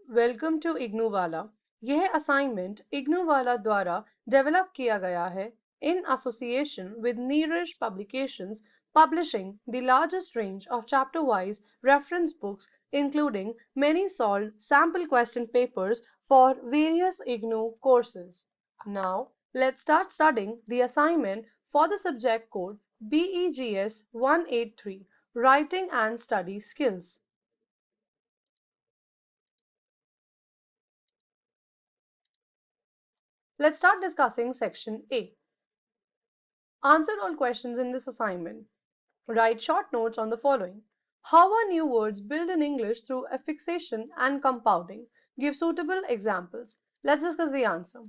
Welcome to IGNOU वाला। यह assignment IGNOU वाला द्वारा डेवलप किया गया है in association with Neeraj Publications, publishing the largest range of chapter-wise reference books, including many solved sample question papers for various IGNOU courses. Now, let's start studying the assignment for the subject code BEGS 183, Writing and Study Skills. Let's start discussing section A. Answer all questions in this assignment. Write short notes on the following. How are new words built in English through affixation and compounding? Give suitable examples. Let's discuss the answer.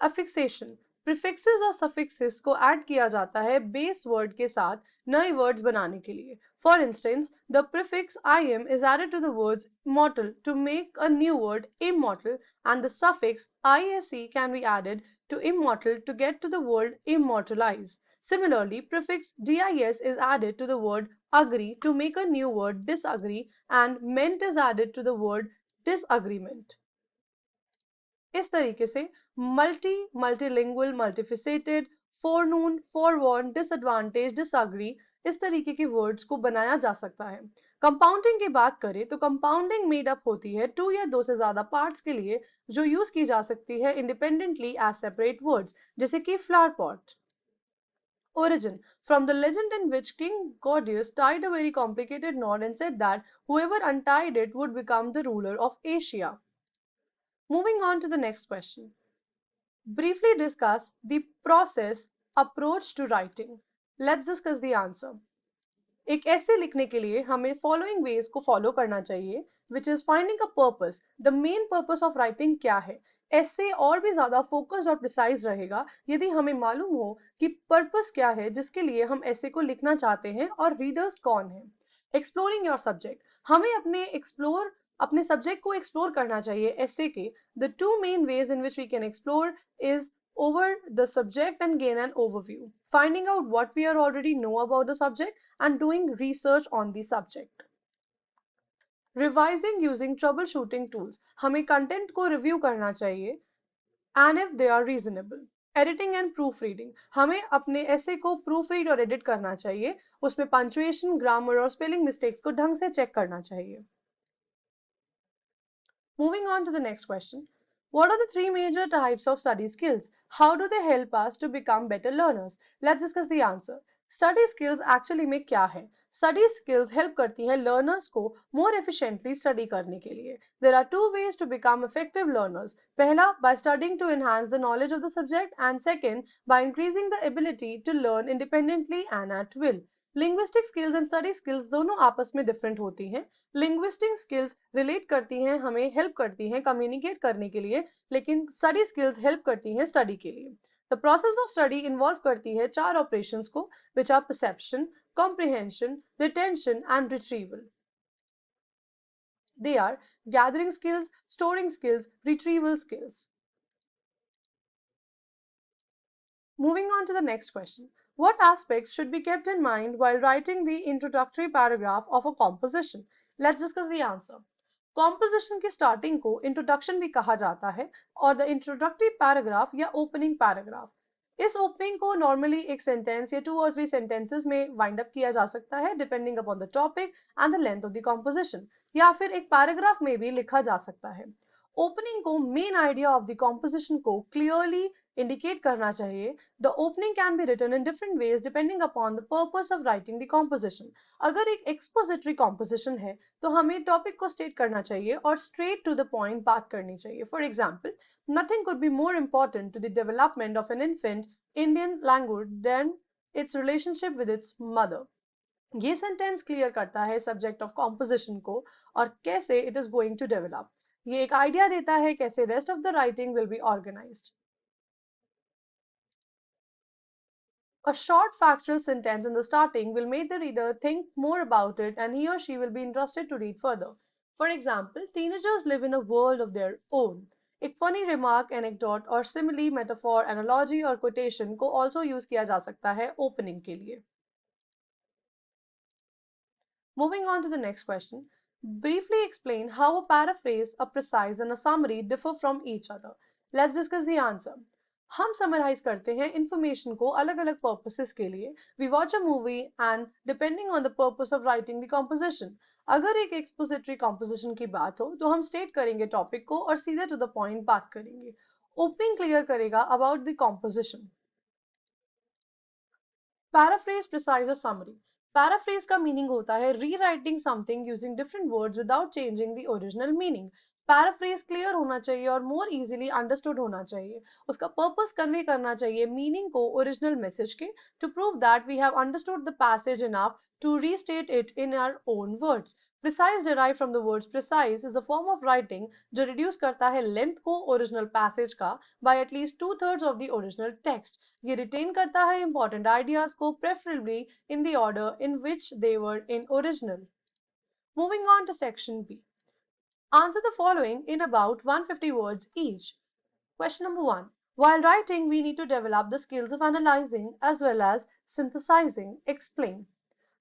Affixation. Prefixes और suffixes को add किया जाता है base word के साथ नए words बनाने के लिए. For instance, the prefix im is added to the words mortal to make a new word immortal, and the suffix ise can be added to immortal to get to the word immortalize. Similarly, prefix dis is added to the word agree to make a new word disagree, and ment is added to the word disagreement. इस तरीके से multilingual, multifaceted, forenoon, forewarned, disadvantage, disagree, इस तरीके के words को बनाया जा सकता है। कंपाउंडिंग की बात करें तो कंपाउंडिंग मेड अप होती है टू या दो से ज्यादा पार्ट्स के लिए जो यूज की जा सकती है इंडिपेंडेंटली एज सेपरेट वर्ड्स, जैसे कि flower pot. Origin. From the legend in which King Gordius tied a very complicated knot and said that whoever untied it would become the ruler of Asia. Moving on to the next question. Briefly discuss the process approach to writing. Let's discuss the answer. एक ऐसे लिखने के लिए हमें following veg को follow करना चाहिए, which is finding a purpose. The main purpose of writing क्या है। ऐसे और भी ज्यादा फोकस्ड और प्रिसाइज रहेगा यदि हमें मालूम हो कि पर्पस क्या है जिसके लिए हम ऐसे को लिखना चाहते हैं और रीडर्स कौन है। Exploring your subject. हमें अपने सब्जेक्ट को एक्सप्लोर करना चाहिए ऐसे के। The two main ways in which we can explore is over the subject and gain an overview, finding out what we already know about the subject and doing research on the subject. Revising using troubleshooting tools. हमें content को review करना चाहिए and if they are reasonable. Editing and proofreading. हमें अपने ऐसे को proof read और edit करना चाहिए, उसमें पंचुएशन, ग्रामर और स्पेलिंग मिस्टेक्स को ढंग से चेक करना चाहिए। Moving on to the next question. What are the three major types of study skills? How do they help us to become better learners? Let's discuss the answer. Study skills actually में क्या है? Study skills help करती है learners को more efficiently study करने के लिए. There are two ways to become effective learners. पहला, by studying to enhance the knowledge of the subject, and second, by increasing the ability to learn independently and at will. Linguistic skills and study skills दोनों आपस में different होती हैं। Linguistic skills relate करती हैं, हमें help करती हैं कम्युनिकेट करने के लिए, लेकिन स्टडी स्किल्स हेल्प करती हैं स्टडी के लिए। The process of study involve करती है चार ऑपरेशंस को, which are perception, comprehension, retention and retrieval. They are gathering skills, storing skills, retrieval skills. Moving on to the next question. What aspects should be kept in mind while writing the introductory paragraph of a composition? Let's discuss the answer. Composition की starting को introduction भी कहा जाता है और the introductory paragraph या opening paragraph। इस opening को normally एक sentence या 2 or 3 sentences में wind up किया जा सकता है depending upon the topic and the length of the composition, या फिर एक paragraph में भी लिखा जा सकता है। ओपनिंग को main idea of the composition को क्लियरली इंडिकेट करना चाहिए। The opening can be written in different ways depending upon the purpose of writing the composition. अगर एक एक्सपोजिटरी कॉम्पोजिशन है तो हमें टॉपिक को स्टेट करना चाहिए और स्ट्रेट टू द पॉइंट बात करनी चाहिए। For example, nothing could be more important to the development of an infant Indian language than its relationship with its mother. ये सेंटेंस क्लियर करता है सब्जेक्ट ऑफ कॉम्पोजिशन को और कैसे it is going to develop. ये एक idea देता है कैसे rest of the writing will be organised. A short factual sentence in the starting will make the reader think more about it and he or she will be interested to read further. For example, teenagers live in a world of their own. एक funny remark, anecdote और simile, metaphor, analogy और quotation को also use किया जा सकता है opening के लिए। Moving on to the next question. Briefly explain how a paraphrase, a precise and a summary differ from each other. Let's discuss the answer. हम summarise करते हैं इंफॉर्मेशन को अलग अलग पर्पसेस के लिए. We watch a movie and depending on the purpose of writing the composition. अगर एक एक्सपोजिटरी कॉम्पोजिशन की बात हो तो हम स्टेट करेंगे टॉपिक को और सीधे टू द पॉइंट बात करेंगे. ओपनिंग क्लियर करेगा about the composition. Paraphrase, precise और समरी. पैराफ्रेज का मीनिंग होता है rewriting something using different words without changing the original meaning. Paraphrase clear होना चाहिए और मोर इजीली अंडरस्टूड होना चाहिए. उसका पर्पस कन्वे करना चाहिए मीनिंग को ओरिजिनल मैसेज के, to prove that we have understood the passage enough to restate it in our own words. Precise derived from the words precise is a form of writing जो reduce करता है length को original passage का by at least 2/3 of the original text. ये retain करता है important ideas को preferably in the order in which they were in original. Moving on to section B. Answer the following in about 150 words each. Question number 1. While writing, we need to develop the skills of analyzing as well as synthesizing. Explain.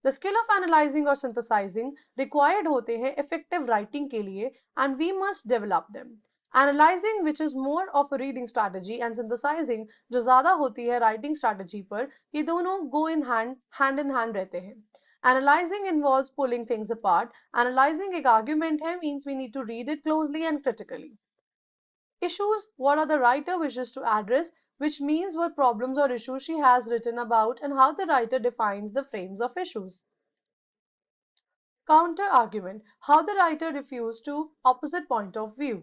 The skill of analyzing or synthesizing required होते हैं effective writing के लिए and we must develop them. Analyzing, which is more of a reading strategy, and synthesizing जो ज़्यादा होती है writing strategy पर, ये दोनों go in hand in hand रहते हैं. Analyzing involves pulling things apart. Analyzing एक argument है, means we need to read it closely and critically. Issues, what are the writer wishes to address, which means what problems or issues she has written about and how the writer defines the frames of issues. Counter argument, how the writer refused to opposite point of view.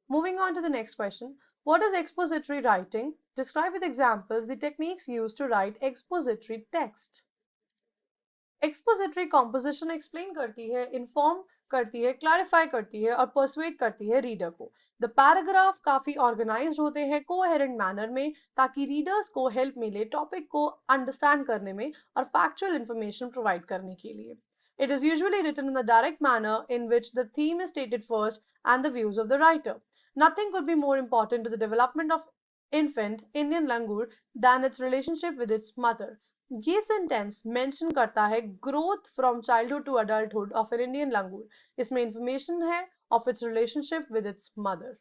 Moving on to the next question. What is expository writing? Describe with examples the techniques used to write expository text. Expository composition explain करती है, inform करती है, clarify करती है और persuade करती है reader को. द पैराग्राफ काफी ऑर्गेनाइज्ड होते हैं कोहेरेंट मैनर में ताकि रीडर्स को हेल्प मिले टॉपिक को अंडरस्टैंड करने में और फैक्चुअल इंफॉर्मेशन प्रोवाइड करने के लिए. It is usually written in the direct manner in which the theme is stated first and the views of the writer. Nothing could be more important to the development of infant Indian langur than its relationship with its mother. ये sentence mention करता है growth from childhood to adulthood of an Indian langur. इसमें information है of its relationship with its mother.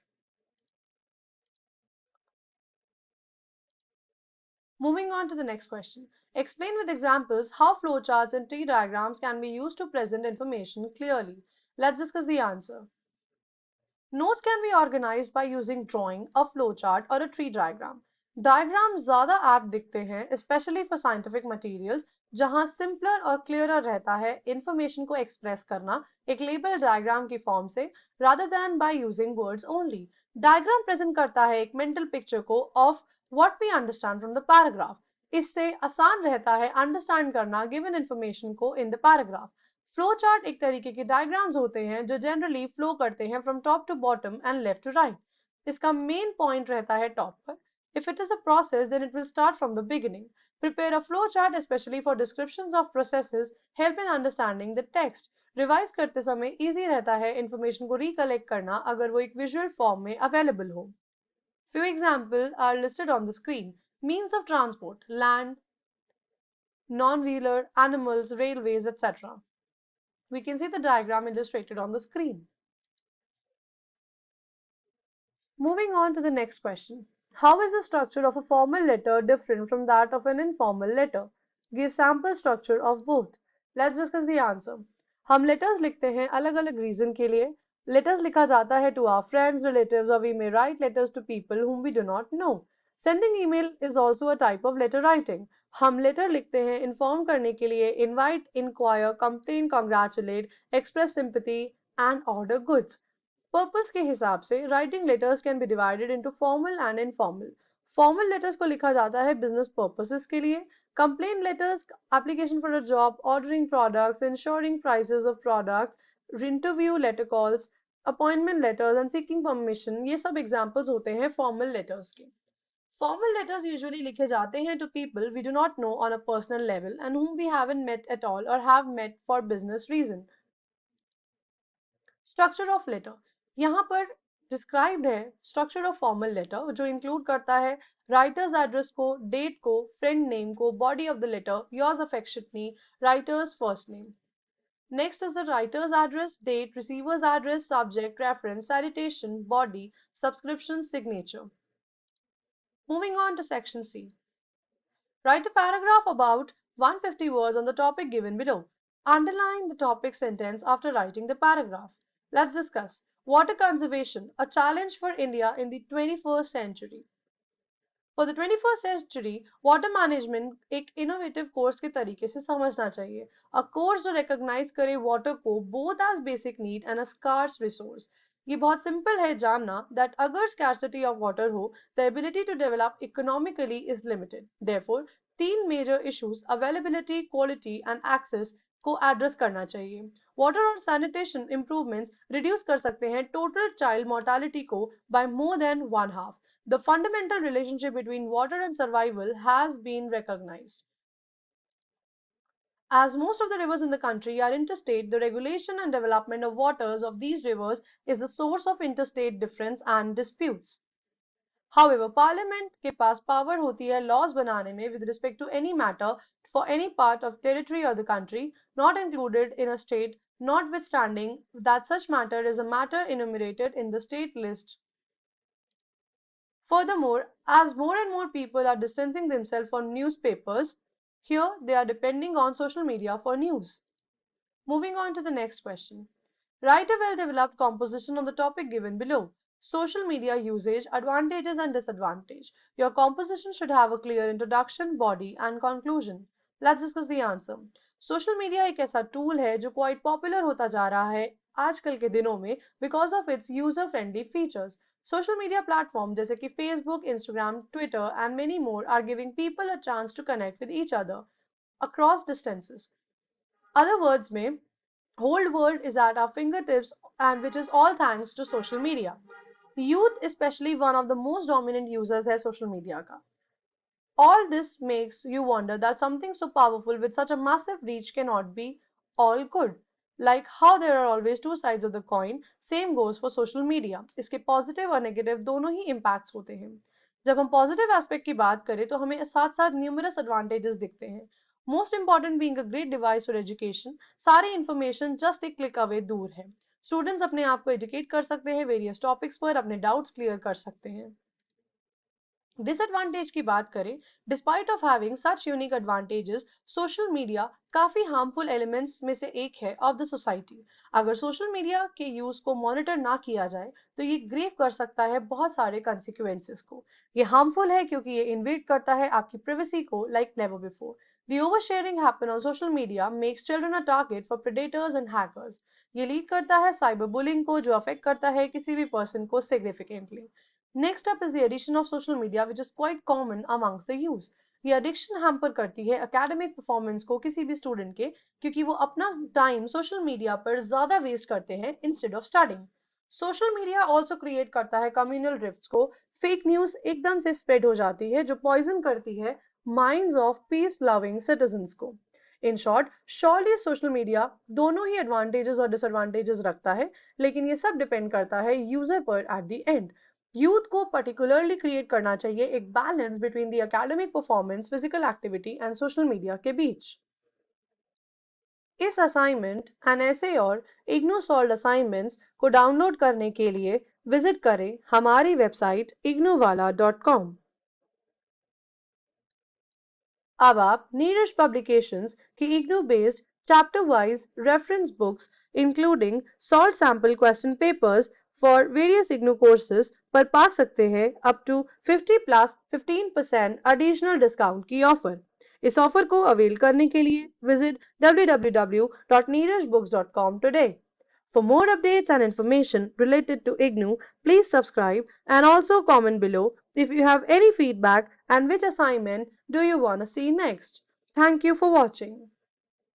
Moving on to the next question. Explain with examples how flowcharts and tree diagrams can be used to present information clearly. Let's discuss the answer. Notes can be organized by using drawing, a flowchart or a tree diagram. Diagrams ज़्यादा apt दिखते हैं, especially for scientific materials, जहाँ simpler और clearer रहता है information को express करना एक label diagram की form से, rather than by using words only. Diagram present करता है एक mental picture को of what we understand from the paragraph. इससे आसान रहता है understand करना given information को in the paragraph. Flow chart एक तरीके के डायग्राम्स होते हैं जो जनरली फ्लो करते हैं from top to bottom and left to right. इसका मेन पॉइंट रहता है टॉप पर. If it is a process then it will start from the beginning. Prepare a flow chart specially for descriptions of processes help in understanding the text. Revise करते समय easy रहता है information को recollect करना अगर वो एक विजुअल फॉर्म में अवेलेबल हो. Few examples are listed on the screen. Means of transport: land, non-wheeler, animals, railways, etc. We can see the diagram illustrated on the screen. Moving on to the next question. How is the structure of a formal letter different from that of an informal letter? Give sample structure of both. Let's discuss the answer. हम letters लिखते हैं अलग अलग reason के लिए. Letters लिखा जाता है to our friends, relatives, or we may write letters to people whom we do not know. Sending email is also a type of letter writing. हम letter लिखते हैं inform करने के लिए, invite, inquire, complain, congratulate, express sympathy and order goods. Purpose के हिसाब से writing letters can be divided into formal and informal. Formal letters को लिखा जाता है बिजनेस पर्पसेस के लिए. Complain letters, application for a job, ordering products, insuring prices of products, interview letter calls, appointment letters and seeking permission, ये सब examples होते हैं फॉर्मल लेटर्स के. Formal letters usually लिखे जाते हैं to people we do not know on a personal level and whom we haven't met at all or have met for business reason. Structure of letter यहाँ पर described है. Structure of formal letter जो include करता है writer's address को, date को, friend name को, body of the letter, yours affectionately, writer's first name. Next is the writer's address, date, receiver's address, subject, reference, citation, body, subscription, signature. Moving on to section C. Write a paragraph about 150 words on the topic given below. Underline the topic sentence after writing the paragraph. Let's discuss water conservation, a challenge for India in the 21st century. For the 21st century, water management एक innovative course के तरीके से समझना चाहिए. A course जो recognise करे water को both as basic need and a scarce resource. ये बहुत सिंपल है जानना दैट अगर स्कैर्सिटी ऑफ वाटर हो the ability to develop economically is limited. Therefore तीन major issues availability, quality and access को एड्रेस करना चाहिए. वाटर और सैनिटेशन इंप्रूवमेंट्स रिड्यूस कर सकते हैं टोटल चाइल्ड मोर्टालिटी को by more than one half. The fundamental relationship between water and survival has been recognized. As most of the rivers in the country are interstate, the regulation and development of waters of these rivers is the source of interstate difference and disputes. However, Parliament के पास power होती है laws बनाने में with respect to any matter for any part of territory or the country not included in a state, notwithstanding that such matter is a matter enumerated in the state list. Furthermore, as more and more people are distancing themselves from newspapers, here they are depending on social media for news. Moving on to the next question. Write a well-developed composition on the topic given below. Social media usage, advantages and disadvantage. Your composition should have a clear introduction, body and conclusion. Let's discuss the answer. Social media एक ऐसा tool है जो quite popular होता जा रहा है आजकल के दिनों में because of its user-friendly features. Social media platforms जैसे कि Facebook, Instagram, Twitter and many more are giving people a chance to connect with each other across distances. Other words में whole world is at our fingertips and which is all thanks to social media. Youth especially one of the most dominant users है social media का. All this makes you wonder that something so powerful with such a massive reach cannot be all good. Like how there are always two sides of the coin, same goes for social media. इसके positive और negative दोनों ही impacts होते हैं. जब हम positive aspect की बात करें तो हमें साथ साथ numerous advantages दिखते हैं. Most important being a great device for education, सारी information just एक click away दूर है. Students अपने आप को educate कर सकते हैं, various topics पर अपने doubts clear कर सकते हैं. डिसएडवांटेज की बात करें, despite of having such unique advantages, social media काफी हार्मफुल एलिमेंट्स में से एक है ऑफ द सोसाइटी. अगर सोशल मीडिया के यूज को मॉनिटर ना किया जाए तो ये ग्रेव कर सकता है बहुत सारे कंसिक्वेंसेस को. ये हार्मफुल है क्योंकि ये इन्वेड करता है आपकी प्राइवेसी को like never before. The oversharing happen on social media makes children a target for predators and hackers. ये लीड करता है साइबर बुलिंग को जो अफेक्ट करता है किसी भी पर्सन को significantly. Next up is the addiction of social media which is quite common amongst the youth. ये addiction hamper करती है academic performance को किसी भी student के क्योंकि वो अपना time social media पर ज़्यादा waste करते हैं instead of studying. Social media also create करता है communal rifts को. Fake news एकदम से spread हो जाती है जो poison करती है minds of peace loving citizens को. In short, surely social media दोनों ही advantages और disadvantages रखता है लेकिन ये सब depend करता है user पर at the end. यूथ को पर्टिकुलरली क्रिएट करना चाहिए एक balance between the academic performance, physical activity and social media के बीच. इस असाइनमेंट एंड ऐसे और इग्नू सॉल्व्ड असाइनमेंट्स को डाउनलोड करने के लिए विजिट करें हमारी वेबसाइट ignowala.com. अब आप नीरज पब्लिकेशंस की IGNOU based chapter wise reference books including salt sample question papers for various IGNOU courses पर पा सकते हैं up to 50 plus 15% additional discount की ऑफर. इस ऑफर को अवेल करने के लिए visit www.neerajbooks.com today. For more updates and information related to IGNOU, please subscribe and also comment below if you have any feedback and which assignment do you want to see next. Thank you for watching.